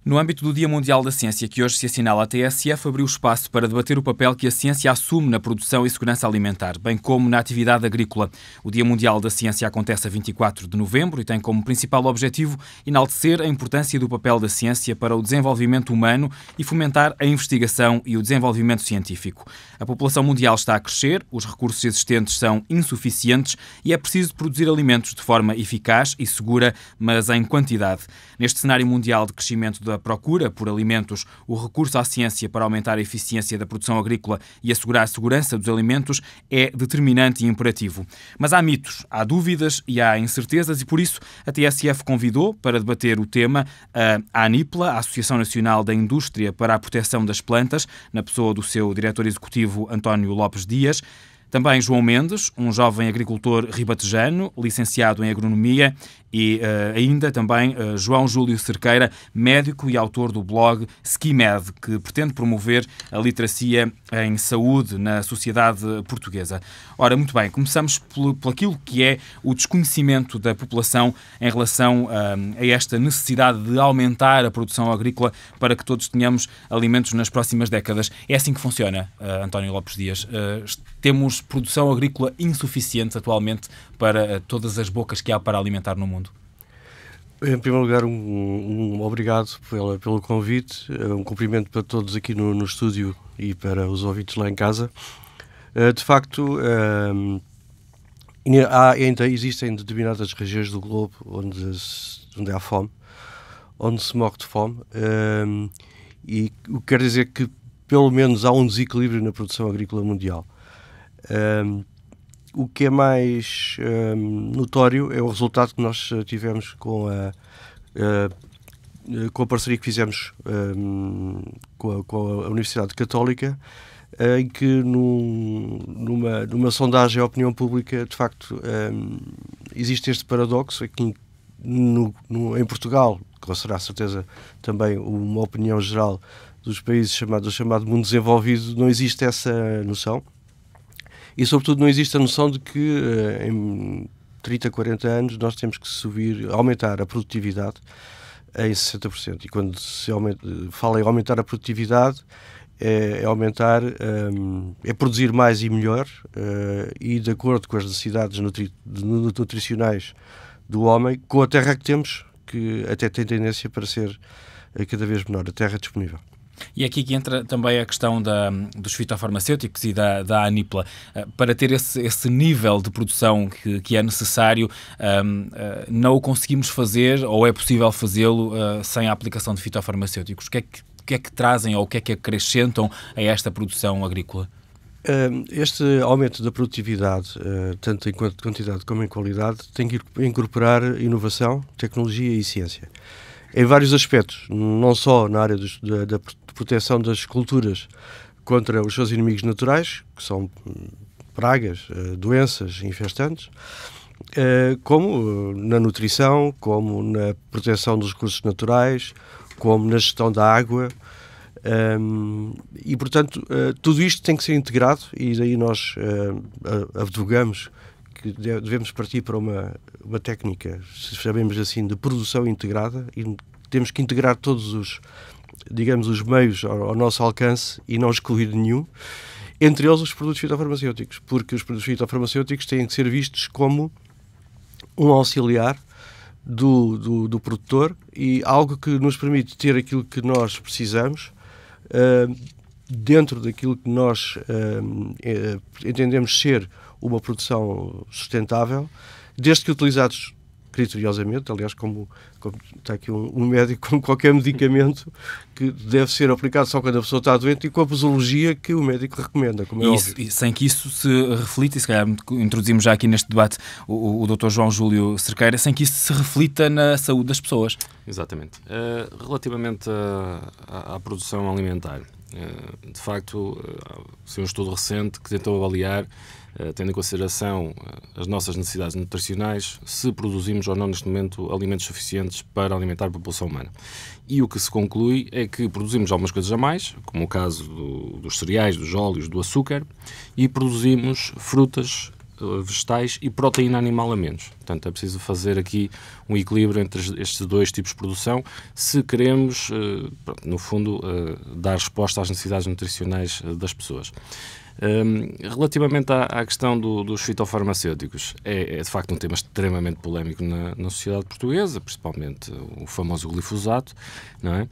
No âmbito do Dia Mundial da Ciência, que hoje se assinala, a TSF abriu espaço para debater o papel que a ciência assume na produção e segurança alimentar, bem como na atividade agrícola. O Dia Mundial da Ciência acontece a 24 de novembro e tem como principal objetivo enaltecer a importância do papel da ciência para o desenvolvimento humano e fomentar a investigação e o desenvolvimento científico. A população mundial está a crescer, os recursos existentes são insuficientes e é preciso produzir alimentos de forma eficaz e segura, mas em quantidade. Neste cenário mundial de crescimento da procura por alimentos, o recurso à ciência para aumentar a eficiência da produção agrícola e assegurar a segurança dos alimentos é determinante e imperativo. Mas há mitos, há dúvidas e há incertezas e, por isso, a TSF convidou para debater o tema a ANIPLA, a Associação Nacional da Indústria para a Proteção das Plantas, na pessoa do seu diretor executivo António Lopes Dias. Também João Mendes, um jovem agricultor ribatejano, licenciado em Agronomia, e ainda também João Júlio Cerqueira, médico e autor do blog SkiMed, que pretende promover a literacia em saúde na sociedade portuguesa. Ora, muito bem, começamos por aquilo que é o desconhecimento da população em relação a esta necessidade de aumentar a produção agrícola para que todos tenhamos alimentos nas próximas décadas. É assim que funciona, António Lopes Dias. Temos produção agrícola insuficiente atualmente para todas as bocas que há para alimentar no mundo? Em primeiro lugar, um obrigado pelo convite, um cumprimento para todos aqui no estúdio e para os ouvintes lá em casa. De facto, ainda existem determinadas regiões do globo onde há fome, onde se morre de fome, e o que quer dizer que pelo menos há um desequilíbrio na produção agrícola mundial. O que é mais notório é o resultado que nós tivemos com a parceria que fizemos com a Universidade Católica, em que numa sondagem à opinião pública, de facto, existe este paradoxo aqui em Portugal, que será certeza também uma opinião geral dos países do chamado mundo desenvolvido, não existe essa noção. E, sobretudo, não existe a noção de que em 30, 40 anos nós temos que aumentar a produtividade em 60%. E quando se fala em aumentar a produtividade, é produzir mais e melhor, e de acordo com as necessidades nutricionais do homem, com a terra que temos, que até tem tendência para ser cada vez menor, a terra disponível. E aqui que entra também a questão dos fitofarmacêuticos e da ANIPLA. Para ter esse nível de produção que é necessário, não o conseguimos fazer, ou é possível fazê-lo sem a aplicação de fitofarmacêuticos? O que é que trazem ou o que é que acrescentam a esta produção agrícola? Este aumento da produtividade, tanto em quantidade como em qualidade, tem que incorporar inovação, tecnologia e ciência. Em vários aspectos, não só na área da proteção das culturas contra os seus inimigos naturais, que são pragas, doenças infestantes, como na nutrição, como na proteção dos recursos naturais, como na gestão da água. E, portanto, tudo isto tem que ser integrado, e daí nós advogamos que devemos partir para uma técnica, se chamemos assim, de produção integrada, e temos que integrar todos os meios ao nosso alcance e não excluir nenhum, entre eles os produtos fitofarmacêuticos, porque os produtos fitofarmacêuticos têm que ser vistos como um auxiliar do produtor e algo que nos permite ter aquilo que nós precisamos dentro daquilo que nós entendemos ser uma produção sustentável, desde que utilizados criteriosamente, aliás, como está aqui um médico, com qualquer medicamento que deve ser aplicado só quando a pessoa está doente e com a posologia que o médico recomenda, como é óbvio. E sem que isso se reflita, e se calhar introduzimos já aqui neste debate o Dr. João Júlio Cerqueira, sem que isso se reflita na saúde das pessoas. Exatamente. Relativamente à produção alimentar, de facto, um estudo recente que tentou avaliar, tendo em consideração as nossas necessidades nutricionais, se produzimos ou não neste momento alimentos suficientes para alimentar a população humana. E o que se conclui é que produzimos algumas coisas a mais, como o caso dos cereais, dos óleos, do açúcar, e produzimos frutas vegetais e proteína animal a menos. Portanto, é preciso fazer aqui um equilíbrio entre estes dois tipos de produção se queremos, no fundo, dar resposta às necessidades nutricionais das pessoas. Relativamente à questão dos fitofarmacêuticos, é de facto um tema extremamente polémico na sociedade portuguesa, principalmente o famoso glifosato, não é?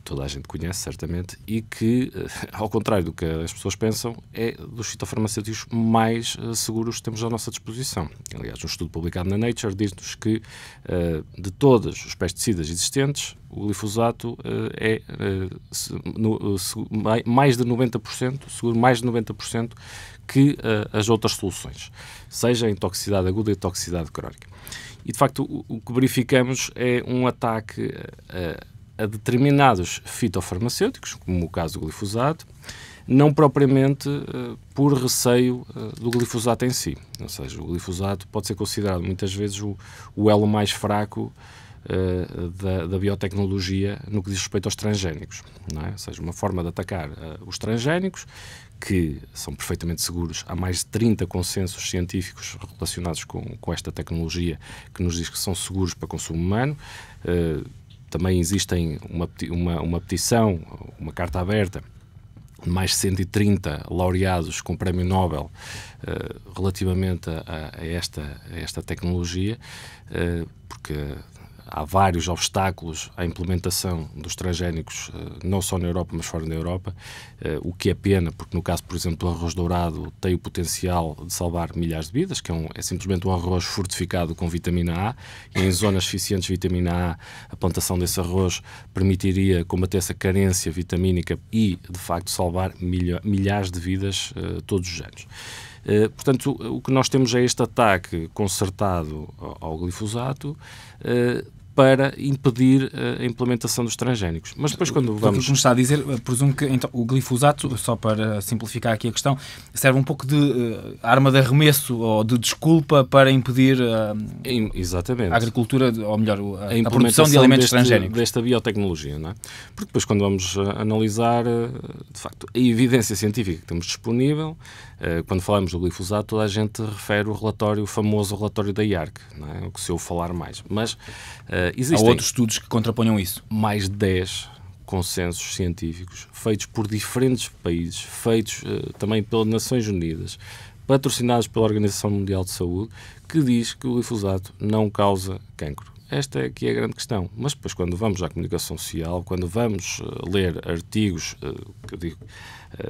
Toda a gente conhece, certamente, e que, ao contrário do que as pessoas pensam, é dos fitofarmacêuticos mais seguros que temos à nossa disposição. Aliás, um estudo publicado na Nature diz-nos que, de todos os pesticidas existentes, o glifosato mais de 90%, seguro mais de 90% que as outras soluções, seja em toxicidade aguda e toxicidade crónica. E, de facto, o que verificamos é um ataque a determinados fitofarmacêuticos, como o caso do glifosato, não propriamente por receio do glifosato em si. Ou seja, o glifosato pode ser considerado muitas vezes o elo mais fraco da biotecnologia no que diz respeito aos transgénicos, não é? Ou seja, uma forma de atacar os transgénicos, que são perfeitamente seguros. Há mais de 30 consensos científicos relacionados com esta tecnologia que nos diz que são seguros para consumo humano. Também existem uma petição, uma carta aberta, de mais de 130 laureados com prémio Nobel relativamente a esta tecnologia, porque há vários obstáculos à implementação dos transgénicos, não só na Europa, mas fora da Europa, o que é pena, porque no caso, por exemplo, do arroz dourado, tem o potencial de salvar milhares de vidas, que é simplesmente um arroz fortificado com vitamina A, e em zonas deficientes de vitamina A, a plantação desse arroz permitiria combater essa carência vitamínica e, de facto, salvar milhares de vidas todos os anos. Portanto, o que nós temos é este ataque concertado ao glifosato para impedir a implementação dos transgénicos. Mas depois, quando vamos... O que nos está a dizer, presumo que então, o glifosato, só para simplificar aqui a questão, serve um pouco de arma de arremesso ou de desculpa para impedir exatamente, a agricultura, ou melhor, a produção de alimentos transgénicos. Desta biotecnologia, não é? Porque depois, quando vamos analisar, de facto, a evidência científica que temos disponível, quando falamos do glifosato, toda a gente refere o famoso relatório da IARC, não é? O que se ouve falar mais. Mas existem há outros estudos que contraponham isso. Mais de 10 consensos científicos feitos por diferentes países, feitos também pelas Nações Unidas, patrocinados pela Organização Mundial de Saúde, que diz que o glifosato não causa cancro. Esta é que é a grande questão. Mas depois, quando vamos à comunicação social, quando vamos ler artigos que eu digo,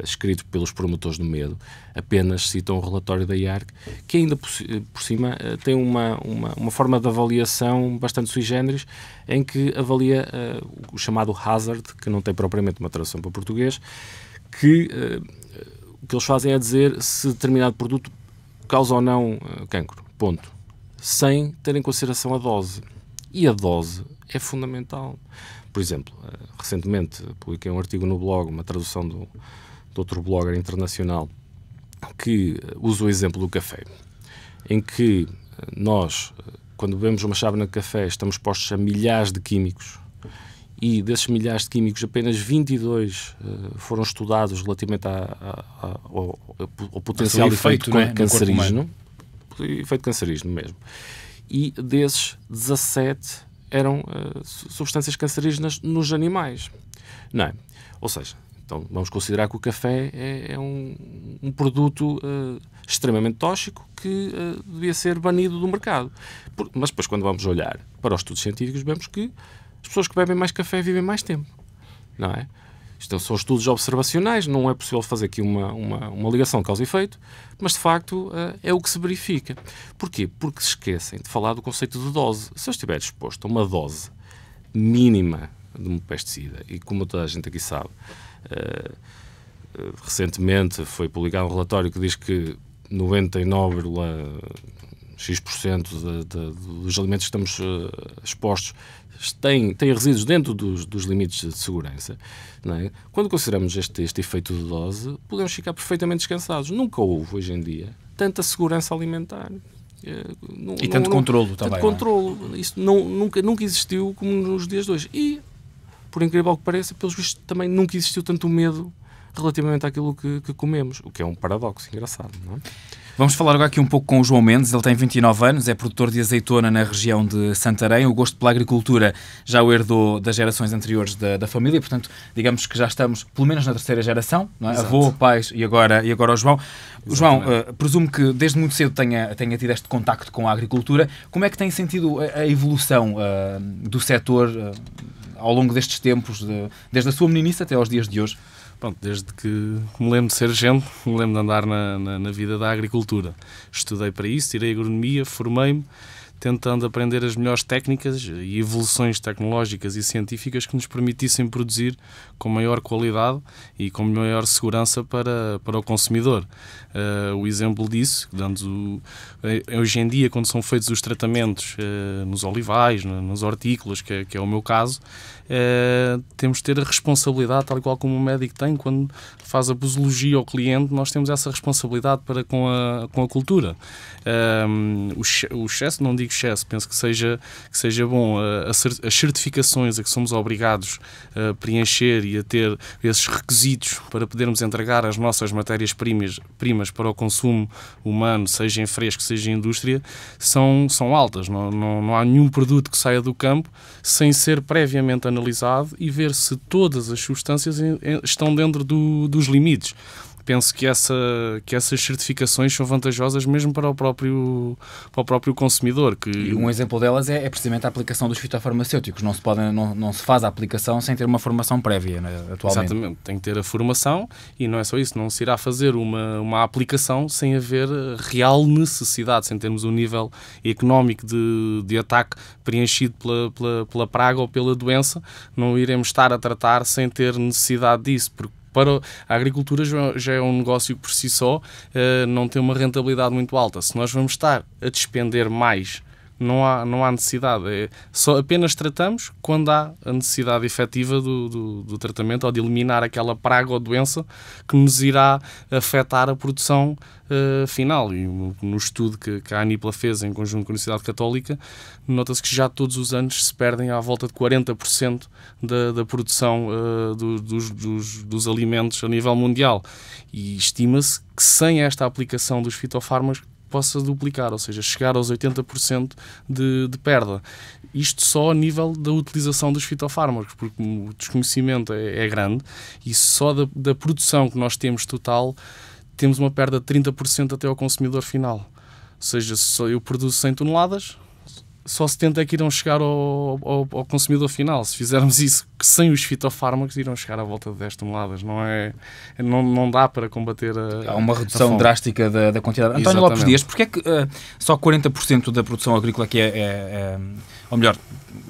escritos pelos promotores do medo, apenas citam o relatório da IARC, que ainda por cima tem uma forma de avaliação bastante sui generis, em que avalia o chamado hazard, que não tem propriamente uma tradução para português, que o que eles fazem é dizer se determinado produto causa ou não cancro. Ponto. Sem ter em consideração a dose. E a dose é fundamental. Por exemplo, recentemente publiquei um artigo no blog, uma tradução de outro blogger internacional, que usa o exemplo do café, em que nós, quando bebemos uma chávena de café, estamos expostos a milhares de químicos, e desses milhares de químicos, apenas 22 foram estudados relativamente ao potencial efeito cancerígeno, efeito cancerígeno mesmo. E desses, 17 eram substâncias cancerígenas nos animais. Não é? Ou seja, então vamos considerar que o café é um produto extremamente tóxico que devia ser banido do mercado. Mas depois, quando vamos olhar para os estudos científicos, vemos que as pessoas que bebem mais café vivem mais tempo. Não é? Isto são estudos observacionais, não é possível fazer aqui uma ligação causa e efeito, mas de facto é o que se verifica. Porquê? Porque se esquecem de falar do conceito de dose. Se eu estiver exposto a uma dose mínima de um pesticida, e como toda a gente aqui sabe, recentemente foi publicado um relatório que diz que 99,x% dos alimentos que estamos expostos têm resíduos dentro dos limites de segurança, não é? Quando consideramos este efeito de dose, podemos ficar perfeitamente descansados. Nunca houve, hoje em dia, tanta segurança alimentar. E tanto controlo também. Tanto controlo. Isso nunca existiu como nos dias de hoje. E, por incrível que pareça, pelos vistos, também nunca existiu tanto medo relativamente àquilo que comemos, o que é um paradoxo engraçado, não é? Vamos falar agora aqui um pouco com o João Mendes. Ele tem 29 anos, é produtor de azeitona na região de Santarém. O gosto pela agricultura já o herdou das gerações anteriores da família, portanto, digamos que já estamos pelo menos na terceira geração, não é? Avô, pais e agora o João. O João, presumo que desde muito cedo tenha tido este contacto com a agricultura. Como é que tem sentido a evolução do setor ao longo destes tempos, desde a sua meninice até aos dias de hoje? Pronto, desde que me lembro de ser gente, me lembro de andar na vida da agricultura. Estudei para isso, tirei agronomia, formei-me, tentando aprender as melhores técnicas e evoluções tecnológicas e científicas que nos permitissem produzir com maior qualidade e com maior segurança para o consumidor. O exemplo disso, hoje em dia, quando são feitos os tratamentos nos olivais, nos hortícolas, que é o meu caso, temos de ter a responsabilidade, tal e qual como o médico tem, quando faz a posologia ao cliente, nós temos essa responsabilidade para com a cultura. O excesso, não digo excesso, penso que seja bom. As certificações a que somos obrigados a preencher e a ter esses requisitos para podermos entregar as nossas matérias-primas para o consumo humano, seja em fresco, seja em indústria, são altas. Não há nenhum produto que saia do campo sem ser previamente analisado e ver se todas as substâncias estão dentro dos limites. Penso que essas certificações são vantajosas mesmo para o próprio consumidor. E um exemplo delas é precisamente a aplicação dos fitofarmacêuticos. Não se faz a aplicação sem ter uma formação prévia, né, atualmente. Exatamente, tem que ter a formação e não é só isso, não se irá fazer uma aplicação sem haver real necessidade, sem termos um nível económico de ataque preenchido pela praga ou pela doença. Não iremos estar a tratar sem ter necessidade disso, porque para a agricultura já é um negócio que por si só não tem uma rentabilidade muito alta. Se nós vamos estar a despender mais, não há necessidade. Apenas tratamos quando há a necessidade efetiva do tratamento ou de eliminar aquela praga ou doença que nos irá afetar a produção final. E no estudo que a ANIPLA fez em conjunto com a Universidade Católica, nota-se que já todos os anos se perdem à volta de 40% da produção dos alimentos a nível mundial. E estima-se que sem esta aplicação dos fitofármacos possa duplicar, ou seja, chegar aos 80% de perda. Isto só a nível da utilização dos fitofármacos, porque o desconhecimento é grande e só da produção que nós temos total temos uma perda de 30% até ao consumidor final. Ou seja, se eu produzo 100 toneladas, só 70 é que irão chegar ao consumidor final. Se fizermos isso sem os fitofármacos, irão chegar à volta de 10 toneladas. Não dá para combater há uma redução drástica da quantidade. António Exatamente. Lopes Dias, porque é que só 40% da produção agrícola que ou melhor,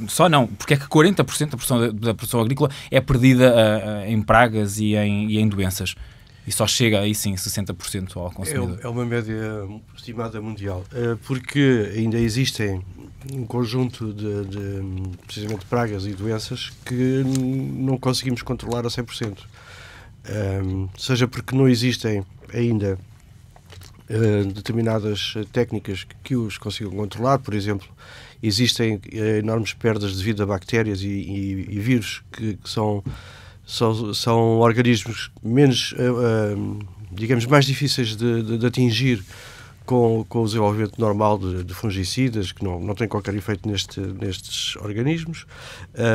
só não, porque é que 40% da produção agrícola é perdida em pragas e em doenças? E só chega aí sim 60% ao consumidor. É uma média estimada mundial, porque ainda existem um conjunto de precisamente pragas e doenças que não conseguimos controlar a 100%. Seja porque não existem ainda determinadas técnicas que os consigam controlar, por exemplo, existem enormes perdas devido a bactérias e vírus que são organismos menos, digamos, mais difíceis de atingir com o desenvolvimento normal de fungicidas, que não têm qualquer efeito nestes organismos.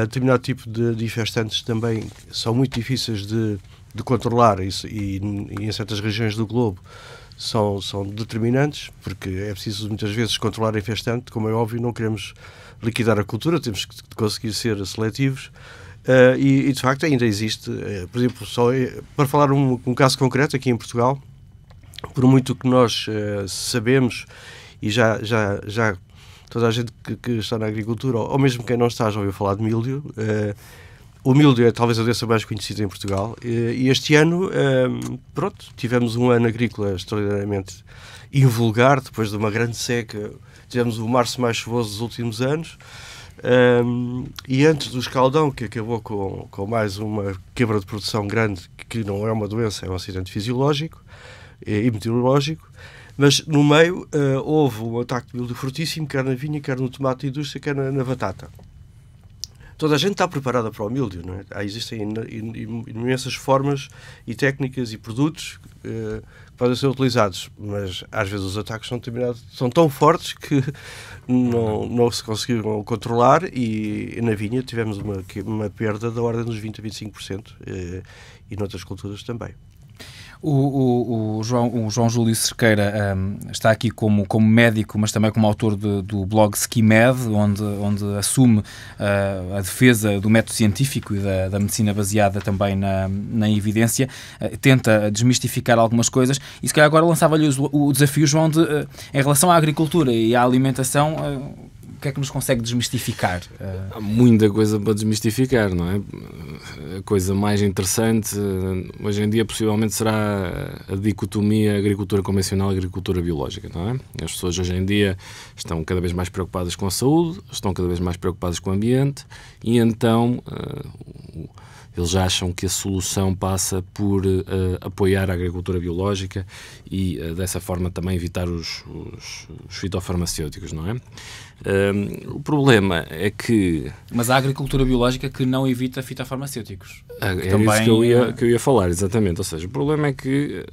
Determinado tipo de infestantes também são muito difíceis de controlar e em certas regiões do globo são determinantes, porque é preciso muitas vezes controlar a infestante. Como é óbvio, não queremos liquidar a cultura, temos que conseguir ser seletivos. E de facto ainda existe, por exemplo, para falar um caso concreto aqui em Portugal, por muito que nós sabemos e já toda a gente que está na agricultura, ou mesmo quem não está, já ouviu falar de míldio. O míldio é talvez a doença mais conhecida em Portugal e este ano, tivemos um ano agrícola extraordinariamente invulgar, depois de uma grande seca, tivemos o março mais chuvoso dos últimos anos. E antes do escaldão, que acabou com mais uma quebra de produção grande, que não é uma doença, é um acidente fisiológico e meteorológico, mas no meio houve um ataque de milho fortíssimo, quer na vinha, quer no tomate de indústria, quer na batata. toda a gente está preparada para o mildio, não é? Existem imensas formas e técnicas e produtos que podem ser utilizados, mas às vezes os ataques são tão fortes que não se conseguiram controlar, e na vinha tivemos uma perda da ordem dos 20% a 25%, e noutras culturas também. O João Júlio Cerqueira está aqui como médico, mas também como autor do blog SkiMed, onde assume a defesa do método científico e da medicina baseada também na evidência, tenta desmistificar algumas coisas, e se calhar agora lançava-lhe o desafio, João, em relação à agricultura e à alimentação, o que é que nos consegue desmistificar? Há muita coisa para desmistificar, não é? A coisa mais interessante hoje em dia possivelmente será a dicotomia agricultura convencional e agricultura biológica, não é? As pessoas hoje em dia estão cada vez mais preocupadas com a saúde, estão cada vez mais preocupadas com o ambiente, e então eles acham que a solução passa por apoiar a agricultura biológica e dessa forma também evitar os fitofarmacêuticos, não é? O problema é que... Mas há agricultura biológica que não evita fitofarmacêuticos. É também... isso que eu ia falar, exatamente. Ou seja, o problema é que,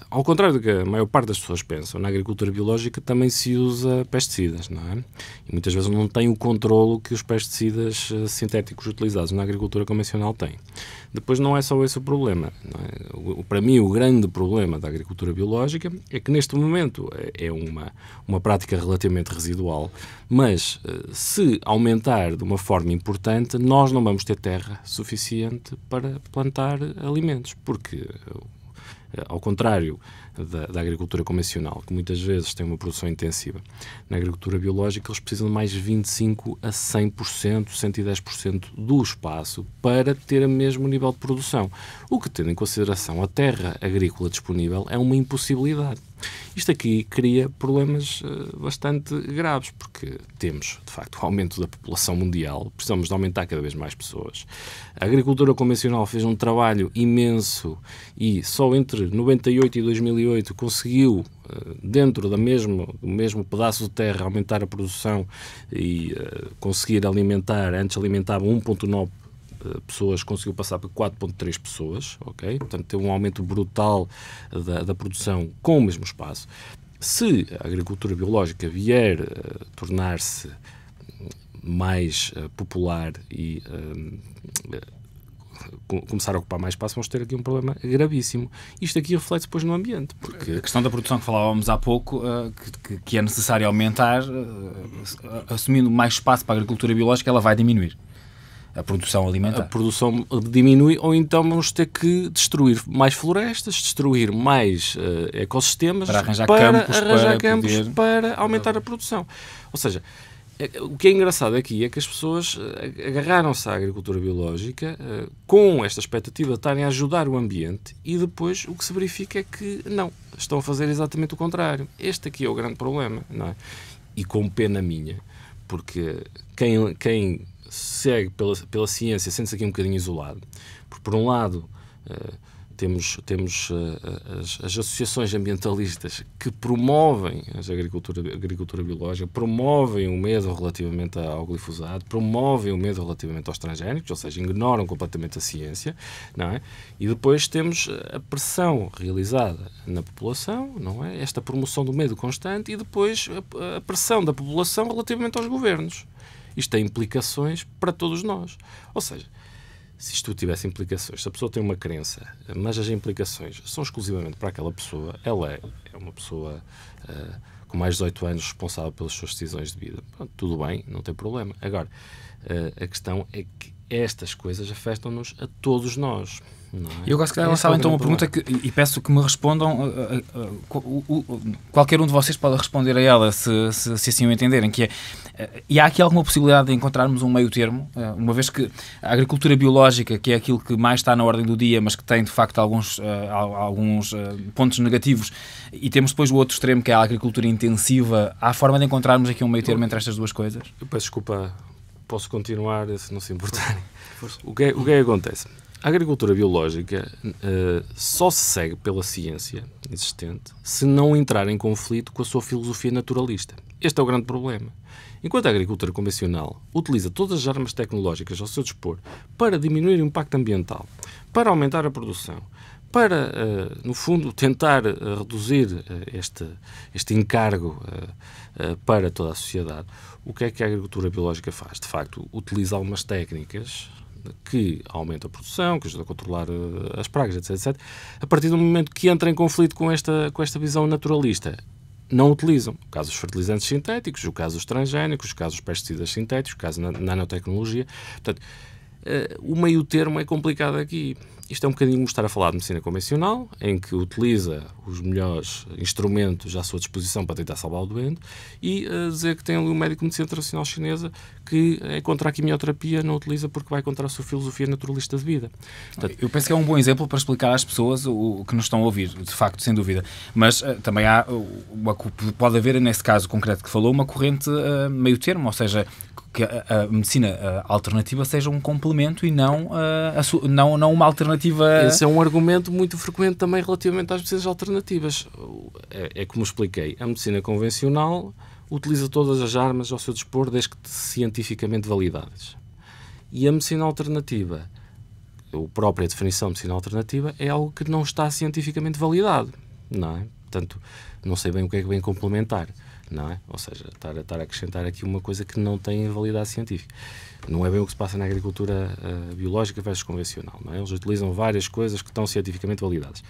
ao contrário do que a maior parte das pessoas pensam, na agricultura biológica também se usa pesticidas, não é? E muitas vezes não tem o controlo que os pesticidas sintéticos utilizados na agricultura convencional têm. Depois não é só esse o problema, não é? Para mim, o grande problema da agricultura biológica é que neste momento é uma prática relativamente residual, mas se aumentar de uma forma importante, nós não vamos ter terra suficiente para plantar alimentos, porque... Ao contrário da agricultura convencional, que muitas vezes tem uma produção intensiva, na agricultura biológica eles precisam de mais de 25% a 100%, 110% do espaço para ter o mesmo nível de produção. O que, tendo em consideração a terra agrícola disponível, é uma impossibilidade. Isto aqui cria problemas bastante graves, porque temos, de facto, o aumento da população mundial, precisamos de aumentar cada vez mais pessoas. A agricultura convencional fez um trabalho imenso e só entre 98 e 2008 conseguiu, dentro do mesmo pedaço de terra, aumentar a produção e conseguir alimentar, antes alimentava 1,9 pessoas, conseguiu passar para 4,3 pessoas, ok? Portanto, teve um aumento brutal da produção com o mesmo espaço. Se a agricultura biológica vier a tornar-se mais popular e começar a ocupar mais espaço, vamos ter aqui um problema gravíssimo. Isto aqui reflete depois no ambiente. Porque... A questão da produção que falávamos há pouco, que é necessário aumentar, assumindo mais espaço para a agricultura biológica, ela vai diminuir a produção alimentar. A produção diminui, ou então vamos ter que destruir mais florestas, destruir mais ecossistemas para arranjar campos para aumentar a produção. Ou seja, o que é engraçado aqui é que as pessoas agarraram-se à agricultura biológica com esta expectativa de estarem a ajudar o ambiente, e depois o que se verifica é que não, estão a fazer exatamente o contrário. Este aqui é o grande problema, não é? E com pena minha, porque quem segue pela ciência sente-se aqui um bocadinho isolado. Porque, por um lado, temos as associações ambientalistas que promovem a agricultura biológica, promovem o medo relativamente ao glifosato, promovem o medo relativamente aos transgénicos, ou seja, ignoram completamente a ciência, não é? E depois temos a pressão realizada na população, não é? Esta promoção do medo constante, e depois a pressão da população relativamente aos governos. Isto tem implicações para todos nós. Ou seja, se isto tivesse implicações, se a pessoa tem uma crença, mas as implicações são exclusivamente para aquela pessoa, ela é uma pessoa com mais de 18 anos responsável pelas suas decisões de vida. Pronto, tudo bem, não tem problema. Agora, a questão é que estas coisas afetam-nos a todos nós. Não é? Eu gosto de lançar então uma pergunta e peço que me respondam, qualquer um de vocês pode responder a ela se assim o entenderem, que é, e há aqui alguma possibilidade de encontrarmos um meio termo, uma vez que a agricultura biológica, que é aquilo que mais está na ordem do dia, mas que tem de facto alguns pontos negativos, e temos depois o outro extremo, que é a agricultura intensiva, há forma de encontrarmos aqui um meio termo entre estas duas coisas? Eu peço desculpa, posso continuar se não se importarem. O que é que acontece? A agricultura biológica só se segue pela ciência existente se não entrar em conflito com a sua filosofia naturalista. Este é o grande problema. Enquanto a agricultura convencional utiliza todas as armas tecnológicas ao seu dispor para diminuir o impacto ambiental, para aumentar a produção, para, no fundo, tentar reduzir este encargo para toda a sociedade, o que é que a agricultura biológica faz? De facto, utiliza algumas técnicas que aumentam a produção, que ajudam a controlar as pragas, etc. A partir do momento que entra em conflito com esta visão naturalista, não utilizam. O caso dos fertilizantes sintéticos, o caso dos transgénicos, o caso dos pesticidas sintéticos, o caso da nanotecnologia. Portanto, o meio termo é complicado aqui. Isto é um bocadinho estar a falar de medicina convencional, em que utiliza os melhores instrumentos à sua disposição para tentar salvar o doente, e dizer que tem ali um médico de medicina tradicional chinesa que é contra a quimioterapia, não utiliza porque vai contra a sua filosofia naturalista de vida. Portanto, eu penso que é um bom exemplo para explicar às pessoas o que nos estão a ouvir, de facto, sem dúvida. Mas também pode haver, nesse caso concreto que falou, uma corrente meio termo, ou seja, que a medicina alternativa seja um complemento e não uma alternativa. Esse é um argumento muito frequente também relativamente às medicinas alternativas. É como expliquei, a medicina convencional utiliza todas as armas ao seu dispor desde que cientificamente validadas. E a medicina alternativa, a própria definição de medicina alternativa, é algo que não está cientificamente validado, não é? Portanto, não sei bem o que é que vem complementar. Não é? Ou seja, estar a acrescentar aqui uma coisa que não tem validade científica. Não é bem o que se passa na agricultura biológica versus convencional. Não é? Eles utilizam várias coisas que estão cientificamente validadas,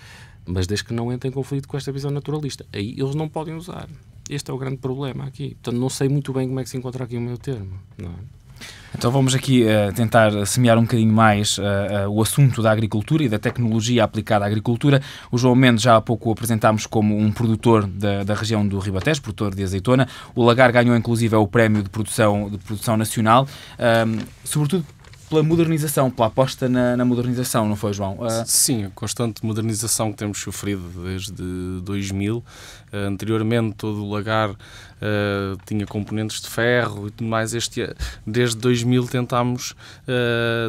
mas desde que não entrem em conflito com esta visão naturalista, aí eles não podem usar. Este é o grande problema aqui. Portanto, não sei muito bem como é que se encontra aqui o meio termo. Não é? Então vamos aqui tentar semear um bocadinho mais o assunto da agricultura e da tecnologia aplicada à agricultura. O João Mendes já há pouco o apresentámos como um produtor da região do Ribatejo, produtor de azeitona. O Lagar ganhou inclusive o prémio de produção nacional, sobretudo pela modernização, pela aposta na modernização, não foi, João? Sim, a constante modernização que temos sofrido desde 2000. Anteriormente, todo o Lagar tinha componentes de ferro e tudo mais. Desde 2000 tentámos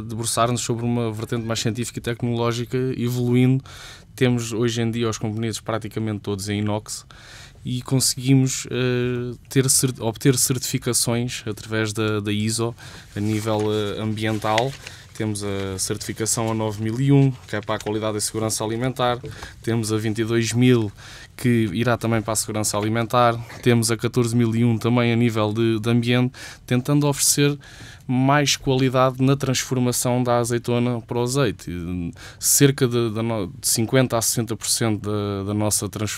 debruçar-nos sobre uma vertente mais científica e tecnológica, evoluindo. Temos hoje em dia os componentes praticamente todos em inox, e conseguimos obter certificações através da ISO a nível ambiental. Temos a certificação a 9001, que é para a qualidade e segurança alimentar. Temos a 22000, que irá também para a segurança alimentar. Temos a 14001 também a nível de ambiente, tentando oferecer mais qualidade na transformação da azeitona para o azeite. Cerca de 50% a 60%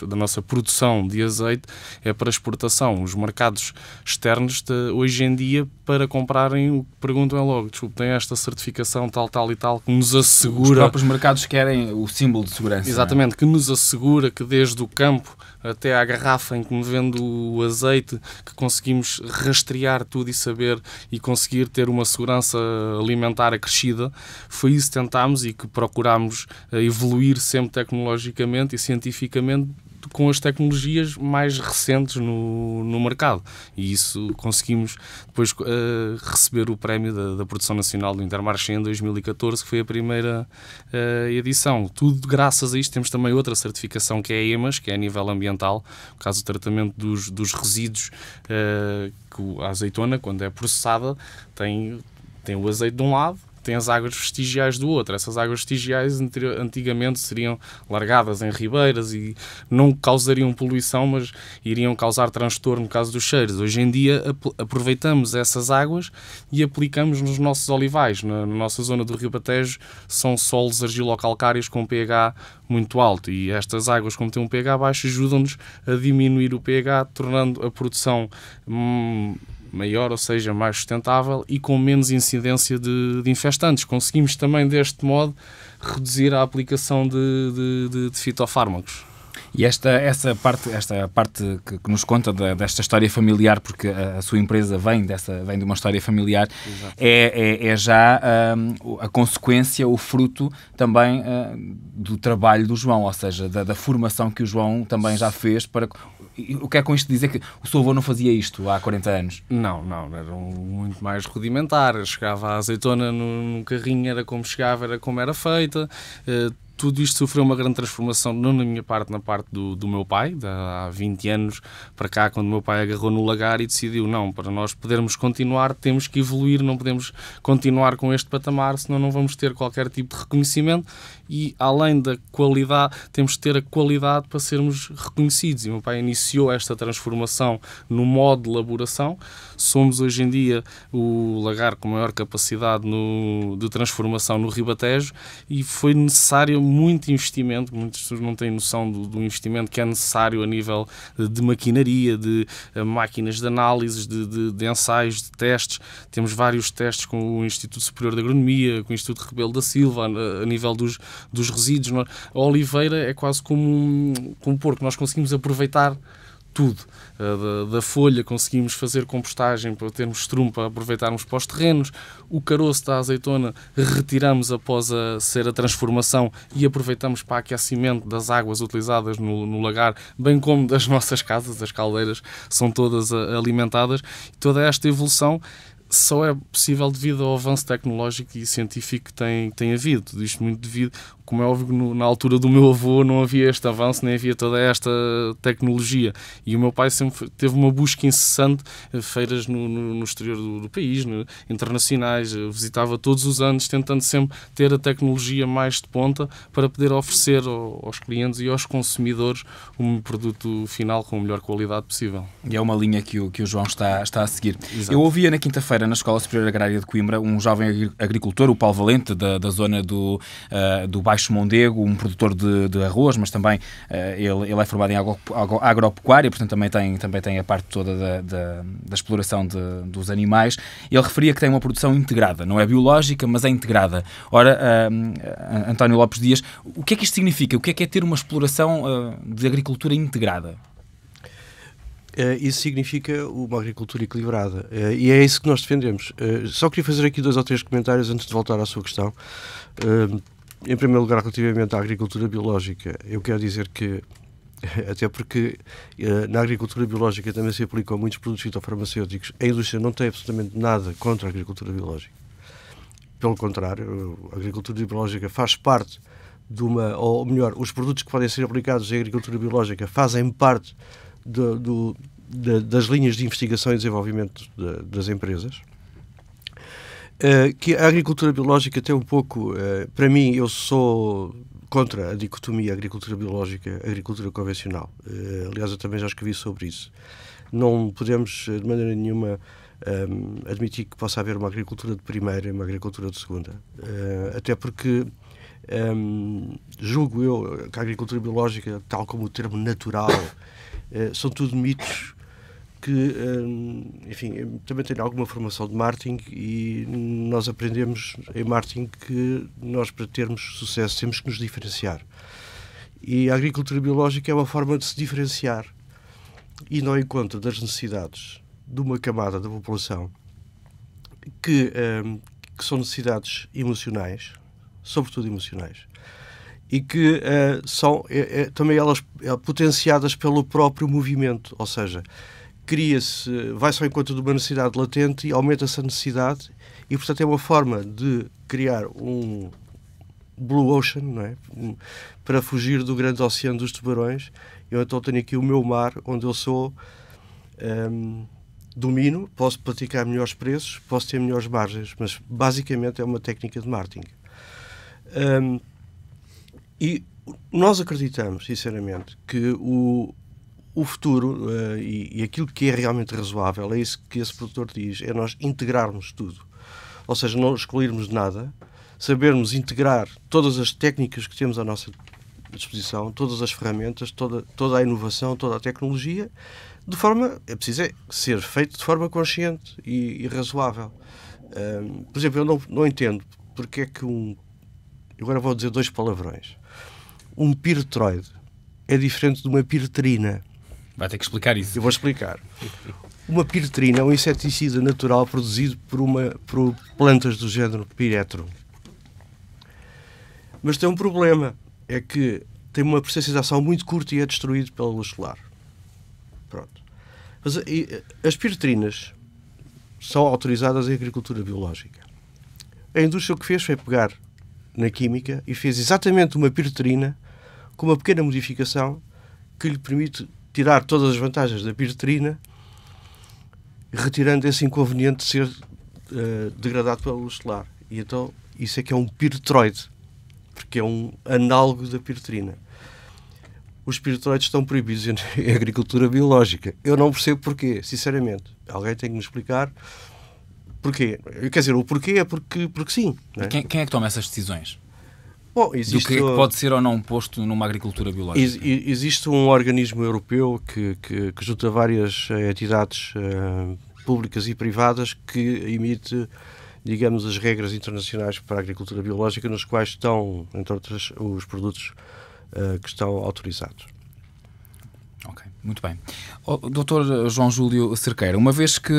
da nossa produção de azeite é para exportação. Os mercados externos, hoje em dia, para comprarem, o que perguntam é logo: desculpe, tem esta certificação tal e tal, que nos assegura... Os próprios mercados querem o símbolo de segurança. Exatamente, que nos assegura que desde o campo até à garrafa em que me vende o azeite, que conseguimos rastrear tudo e saber e conseguir ter uma segurança alimentar acrescida. Foi isso que tentámos e que procurámos evoluir sempre tecnologicamente e cientificamente com as tecnologias mais recentes no mercado. E isso conseguimos depois receber o prémio da Produção Nacional do Intermarché em 2014, que foi a primeira edição. Tudo graças a isto. Temos também outra certificação, que é a EMAS, que é a nível ambiental, no caso do tratamento dos resíduos, que a azeitona, quando é processada, tem o azeite de um lado, tem as águas vestigiais do outro. Essas águas vestigiais antigamente seriam largadas em ribeiras e não causariam poluição, mas iriam causar transtorno no caso dos cheiros. Hoje em dia aproveitamos essas águas e aplicamos nos nossos olivais. Na nossa zona do Ribatejo são solos argilocalcários com pH muito alto, e estas águas, como têm um pH baixo, ajudam-nos a diminuir o pH, tornando a produção maior, ou seja, mais sustentável e com menos incidência de infestantes. Conseguimos também, deste modo, reduzir a aplicação de fitofármacos. E esta parte que nos conta desta história familiar, porque a sua empresa vem de uma história familiar, é já a consequência, o fruto também do trabalho do João, ou seja, da formação que o João também já fez para... O que é com isto dizer que o seu avô não fazia isto há 40 anos? Não, era muito mais rudimentar. Chegava a azeitona no carrinho, era como chegava, era como era feita. Tudo isto sofreu uma grande transformação, não na minha parte, na parte do meu pai, há 20 anos para cá, quando o meu pai agarrou no lagar e decidiu, não, para nós podermos continuar, temos que evoluir, não podemos continuar com este patamar, senão não vamos ter qualquer tipo de reconhecimento e, além da qualidade, temos de ter a qualidade para sermos reconhecidos. E o meu pai iniciou esta transformação no modo de elaboração. Somos, hoje em dia, o lagar com maior capacidade de transformação no Ribatejo e foi necessário muito investimento, muitas pessoas não têm noção do investimento que é necessário a nível de maquinaria, de máquinas de análises, de ensaios, de testes. Temos vários testes com o Instituto Superior de Agronomia, com o Instituto Rebelo da Silva, a nível dos resíduos. A oliveira é quase como um porco, nós conseguimos aproveitar tudo. Da folha conseguimos fazer compostagem para termos estrume para aproveitarmos para os terrenos. O caroço da azeitona retiramos após ser a transformação e aproveitamos para aquecimento das águas utilizadas no lagar, bem como das nossas casas, as caldeiras são todas alimentadas. E toda esta evolução só é possível devido ao avanço tecnológico e científico que tem havido. Tudo isto muito devido, como é óbvio, na altura do meu avô não havia este avanço, nem havia toda esta tecnologia. E o meu pai sempre teve uma busca incessante, feiras no exterior do país, internacionais, visitava todos os anos, tentando sempre ter a tecnologia mais de ponta para poder oferecer aos clientes e aos consumidores um produto final com a melhor qualidade possível. E é uma linha que o João está a seguir. Exato. Eu ouvia na quinta-feira, na Escola Superior Agrária de Coimbra, um jovem agricultor, o Paulo Valente, da zona do Baixo Mondego, um produtor de arroz, mas também ele é formado em agropecuária, portanto também tem a parte toda da exploração dos animais. Ele referia que tem uma produção integrada, não é biológica, mas é integrada. Ora, António Lopes Dias, o que é que isto significa? O que é ter uma exploração de agricultura integrada? Isso significa uma agricultura equilibrada e é isso que nós defendemos. Só queria fazer aqui 2 ou 3 comentários antes de voltar à sua questão. Em primeiro lugar, relativamente à agricultura biológica, eu quero dizer que, até porque na agricultura biológica também se aplicam muitos produtos fitofarmacêuticos, a indústria não tem absolutamente nada contra a agricultura biológica. Pelo contrário, a agricultura biológica faz parte de uma, ou melhor, os produtos que podem ser aplicados em agricultura biológica fazem parte das linhas de investigação e desenvolvimento das empresas. Que a agricultura biológica tem um pouco... para mim, eu sou contra a dicotomia agricultura biológica, agricultura convencional. Aliás, eu também já escrevi sobre isso. Não podemos, de maneira nenhuma, admitir que possa haver uma agricultura de primeira e uma agricultura de segunda. Até porque... julgo eu que a agricultura biológica, tal como o termo natural, são tudo mitos que, enfim, também tenho alguma formação de marketing e nós aprendemos em marketing que nós, para termos sucesso, temos que nos diferenciar. E a agricultura biológica é uma forma de se diferenciar e não encontra das necessidades de uma camada da população que são necessidades emocionais, sobretudo emocionais, e que são também elas potenciadas pelo próprio movimento, ou seja, vai-se ao encontro de uma necessidade latente e aumenta-se a necessidade e, portanto, é uma forma de criar um blue ocean, não é? Para fugir do grande oceano dos tubarões. Eu então tenho aqui o meu mar, onde eu sou, domino, posso praticar melhores preços, posso ter melhores margens, mas basicamente é uma técnica de marketing. E nós acreditamos, sinceramente, que o futuro e aquilo que é realmente razoável é isso que esse produtor diz, é nós integrarmos tudo. Ou seja, não excluirmos nada, sabermos integrar todas as técnicas que temos à nossa disposição, todas as ferramentas, toda a inovação, toda a tecnologia, de forma, é preciso ser feito de forma consciente e razoável. Por exemplo, eu não entendo porque é que agora vou dizer 2 palavrões. Um piretroide é diferente de uma piretrina. Vai ter que explicar isso. Eu vou explicar. Uma piretrina é um inseticida natural produzido por plantas do género piretrum. Mas tem um problema, é que tem uma presença de ação muito curta e é destruído pela luz solar. Pronto. Mas as piretrinas são autorizadas em agricultura biológica. A indústria o que fez foi pegar na química e fez exatamente uma piretrina com uma pequena modificação que lhe permite tirar todas as vantagens da piretrina, retirando esse inconveniente de ser degradado pela luz solar. E então isso é que é um piretroide, porque é um análogo da piretrina. Os piretroides estão proibidos em agricultura biológica. Eu não percebo porquê, sinceramente. Alguém tem que me explicar porquê. Quer dizer, o porquê é porque sim. Não é? Quem é que toma essas decisões? Bom, do que é que pode ser ou não posto numa agricultura biológica? Existe um organismo europeu que junta várias entidades públicas e privadas que emite, digamos, as regras internacionais para a agricultura biológica, nos quais estão, entre outras, os produtos que estão autorizados. Ok, muito bem. Dr. João Júlio Cerqueira, uma vez que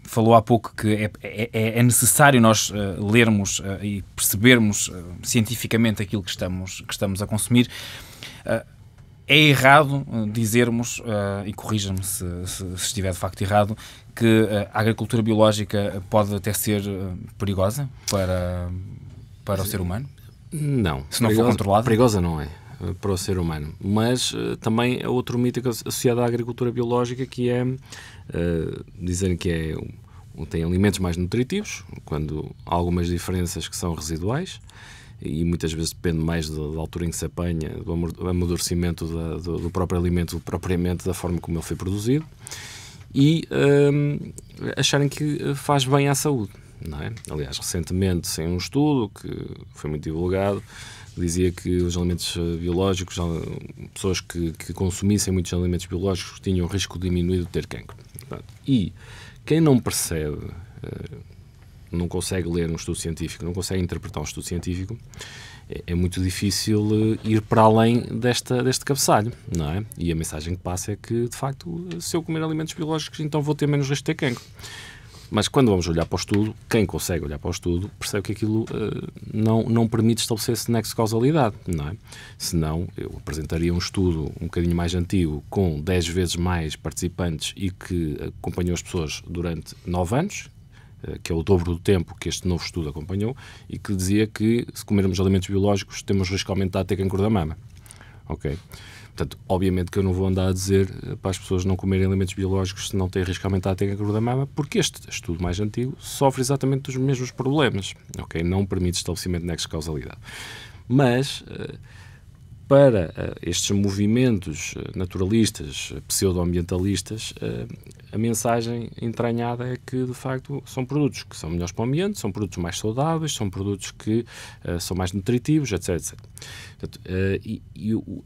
falou há pouco que é necessário nós lermos e percebermos cientificamente aquilo que estamos a consumir, é errado dizermos, e corrija-me se estiver de facto errado, que a agricultura biológica pode até ser perigosa para o ser humano? Não. Se não for controlada? Perigosa não é para o ser humano. Mas também é outro mito associado à agricultura biológica, que é dizerem que tem alimentos mais nutritivos, quando há algumas diferenças que são residuais, e muitas vezes depende mais da altura em que se apanha, do amadurecimento do próprio alimento, propriamente da forma como ele foi produzido, e acharem que faz bem à saúde. Não é? Aliás, recentemente, sem um estudo que foi muito divulgado, dizia que os alimentos biológicos, pessoas que consumissem muitos alimentos biológicos tinham risco diminuído de ter cancro. E quem não percebe, não consegue ler um estudo científico, não consegue interpretar um estudo científico, é muito difícil ir para além deste cabeçalho, não é? E a mensagem que passa é que, de facto, se eu comer alimentos biológicos, então vou ter menos risco de ter cancro. Mas quando vamos olhar para o estudo, quem consegue olhar para o estudo percebe que aquilo não permite estabelecer esse nexo de causalidade, não é? Senão, eu apresentaria um estudo um bocadinho mais antigo, com 10 vezes mais participantes e que acompanhou as pessoas durante 9 anos, que é o dobro do tempo que este novo estudo acompanhou, e que dizia que, se comermos alimentos biológicos, temos risco aumentado de ter cancro da mama. Ok? Portanto, obviamente que eu não vou andar a dizer para as pessoas não comerem alimentos biológicos se não têm risco aumentado de ter cancro da mama, porque este estudo mais antigo sofre exatamente dos mesmos problemas. Ok? Não permite estabelecimento de nexo de causalidade. Mas, para estes movimentos naturalistas, pseudo-ambientalistas, a mensagem entranhada é que, de facto, são produtos que são melhores para o ambiente, são produtos mais saudáveis, são produtos que são mais nutritivos, etc. etc. Portanto,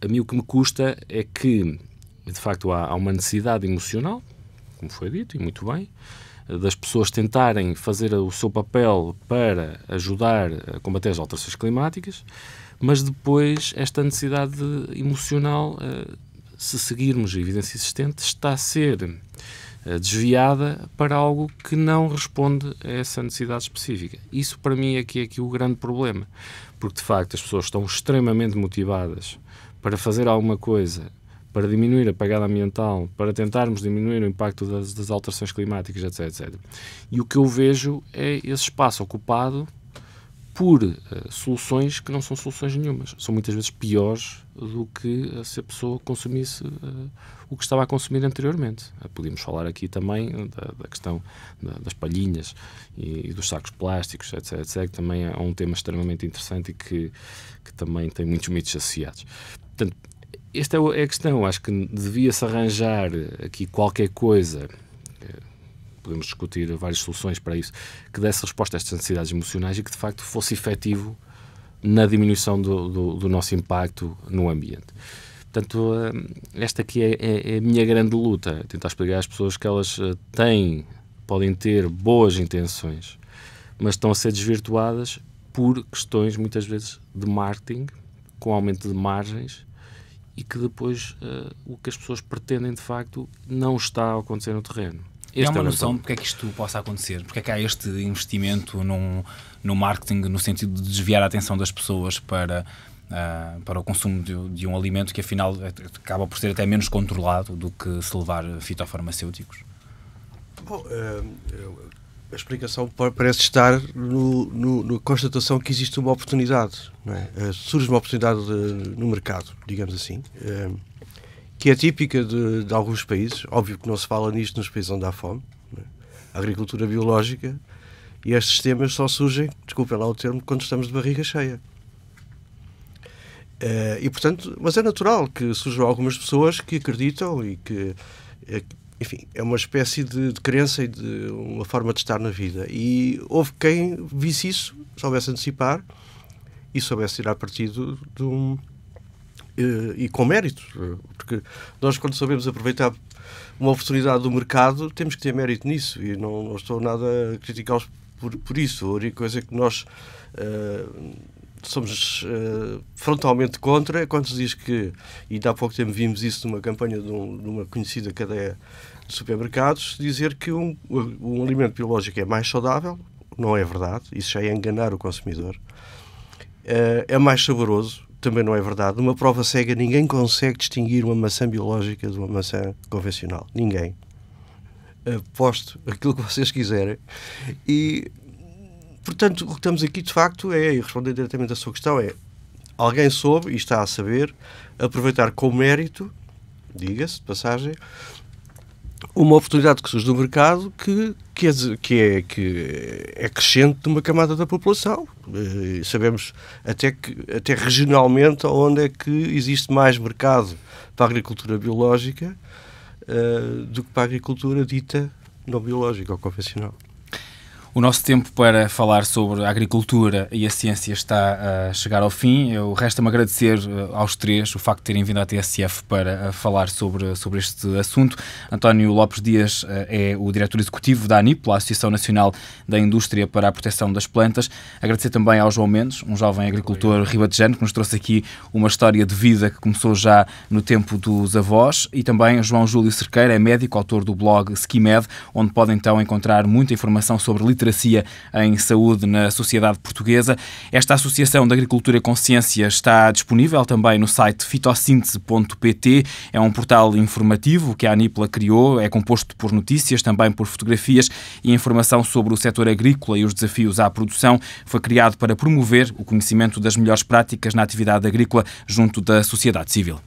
a mim o que me custa é que, de facto, há uma necessidade emocional, como foi dito, e muito bem, das pessoas tentarem fazer o seu papel para ajudar a combater as alterações climáticas, mas depois esta necessidade emocional, se seguirmos a evidência existente, está a ser desviada para algo que não responde a essa necessidade específica. Isso, para mim, é que é aqui o grande problema, porque, de facto, as pessoas estão extremamente motivadas para fazer alguma coisa, para diminuir a pegada ambiental, para tentarmos diminuir o impacto das alterações climáticas, etc, etc. E o que eu vejo é esse espaço ocupado por soluções que não são soluções nenhumas. São muitas vezes piores do que se a pessoa consumisse o que estava a consumir anteriormente. Podíamos falar aqui também da questão das palhinhas e dos sacos plásticos, etc, etc, que também é um tema extremamente interessante e que também tem muitos mitos associados. Portanto, esta é a questão. Acho que devia-se arranjar aqui qualquer coisa, podemos discutir várias soluções para isso, que desse resposta a estas necessidades emocionais e que, de facto, fosse efetivo na diminuição do nosso impacto no ambiente. Portanto, esta aqui é a minha grande luta, tentar explicar às pessoas que elas podem ter boas intenções, mas estão a ser desvirtuadas por questões, muitas vezes, de marketing, com aumento de margens e que depois o que as pessoas pretendem de facto não está a acontecer no terreno. Há uma noção de porque é que isto possa acontecer? Porque é que há este investimento no marketing no sentido de desviar a atenção das pessoas para o consumo de um alimento que afinal acaba por ser até menos controlado do que se levar fitofarmacêuticos? Bom, a explicação parece estar na constatação que existe uma oportunidade, não é? Surge uma oportunidade no mercado, digamos assim, que é típica de alguns países. Óbvio que não se fala nisto nos países onde há fome, não é? A agricultura biológica, e estes temas só surgem, desculpem lá o termo, quando estamos de barriga cheia. E, portanto, mas é natural que surjam algumas pessoas que acreditam e que, enfim, é uma espécie de crença e de uma forma de estar na vida. E houve quem visse isso, soubesse antecipar e soubesse tirar partido e com mérito. Porque nós, quando sabemos aproveitar uma oportunidade do mercado, temos que ter mérito nisso. E não estou nada a criticá-los por isso. A única coisa que nós somos frontalmente contra é quando se diz que, e há pouco tempo vimos isso numa campanha de uma conhecida cadeia de supermercados, dizer que um alimento biológico é mais saudável. Não é verdade, isso já é enganar o consumidor. É mais saboroso, também não é verdade. Numa prova cega ninguém consegue distinguir uma maçã biológica de uma maçã convencional, ninguém. Aposto aquilo que vocês quiserem. E portanto, o que estamos aqui, de facto, e responder diretamente à sua questão, alguém soube, e está a saber, aproveitar com mérito, diga-se, de passagem, uma oportunidade que surge do mercado que é crescente de uma camada da população. Sabemos até regionalmente onde é que existe mais mercado para a agricultura biológica do que para a agricultura dita não biológica ou convencional. O nosso tempo para falar sobre a agricultura e a ciência está a chegar ao fim. Resta-me agradecer aos três o facto de terem vindo à TSF para falar sobre este assunto. António Lopes Dias é o diretor executivo da ANIPL, a Associação Nacional da Indústria para a Proteção das Plantas. Agradecer também ao João Mendes, um jovem agricultor ribatejano, que nos trouxe aqui uma história de vida que começou já no tempo dos avós. E também João Júlio Cerqueira, é médico, autor do blog Skimed, onde pode então encontrar muita informação sobre literacia em saúde na sociedade portuguesa. Esta Associação de Agricultura com Ciência está disponível também no site fitossíntese.pt. É um portal informativo que a ANIPL criou, é composto por notícias, também por fotografias e informação sobre o setor agrícola e os desafios à produção. Foi criado para promover o conhecimento das melhores práticas na atividade agrícola junto da sociedade civil.